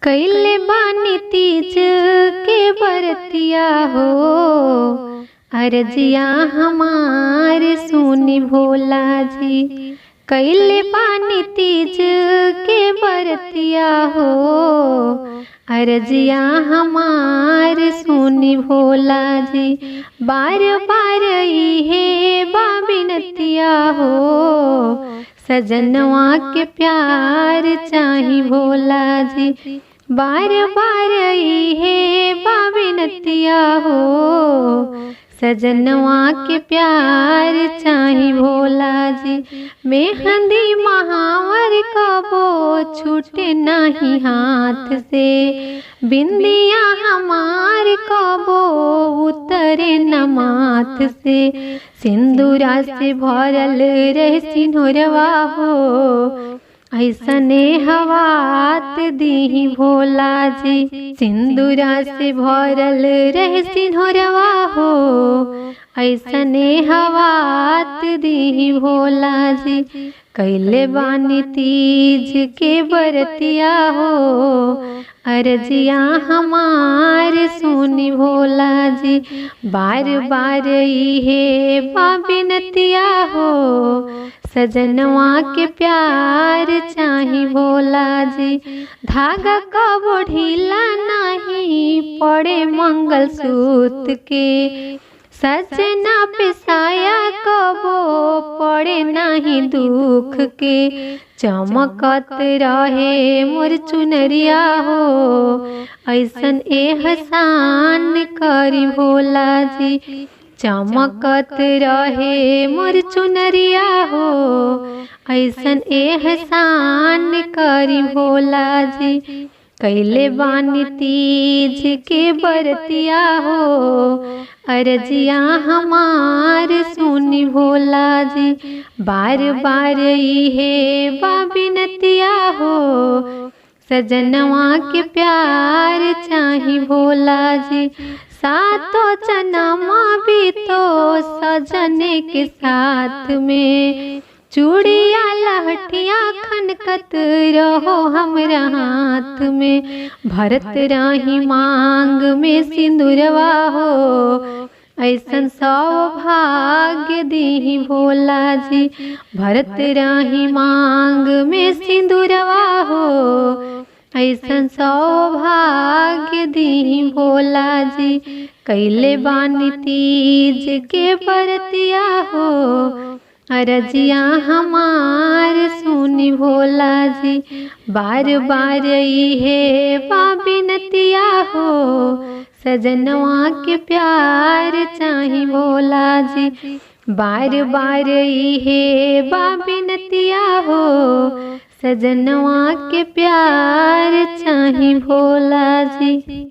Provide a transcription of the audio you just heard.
कैले बानी तीज के बरतिया हो, अर्जिया हमार सुनी भोला जी। कैले बानी तीज के बरतिया हो, अर्जिया हमार सुनी भोला जी। बार बार इहे बाबिनतिया हो, सजनवा के प्यार चाही भोला जी। बार बार इहे बाबिनतिया हो, सजनवा के प्यार चाही भोला जी। मेहंदी महावर कबो छूटे नहीं हाथ से, बिंदिया हमार कबो उतरे न माथ से। सिंदूरा से भरल रहे सिंहरवा हो, ऐसने हवात दी भोला जी। सिंदूरा से भरल रहे सिंहरवा हो, ऐसने हवात दी भोला जी। कैले बानी तीज के बरतिया हो, अर्जिया हमार सुनी भोला जी। बार बार इहे बाबिनतिया हो, सजनवा के प्यार चाही भोला जी। धागा कबो ढीला नहीं पड़े मंगलसूत्र के, सजना पे साया कबो पड़े नहीं दुख के। चमकत रहे मोर चुनरिया हो, ऐसन एहसान करी भोला जी। चमकत रहे मोर चुनरिया हो, ऐसन एहसान करी भोला जी। कैले बानी तीज के बरतिया हो, अर्जिया हमार सुनी भोला जी। बार बार इहे बाबिनतिया हो, सजनवा के प्यार चाही भोला जी। सातो जन्म भी तो सजने के साथ में, चूड़िया लहठिया खनकत रहो हमरा हाथ में। भरत राही मांग में सिंदूरवा हो, ऐसन सौभाग्य दी भोला जी। भरत राही मांग में सिंदूरवा हो, ऐसन सौभाग्य दी भोला जी। कैले बानी तीज के बरतिया हो, अर्जिया हमार सुनी भोला जी। बार बार इहे बाबिनतिया हो, सजनवा के प्यार चाही भोला जी। बार बार इहे बाबिनतिया हो, सजनवा के प्यार चाही भोला जी।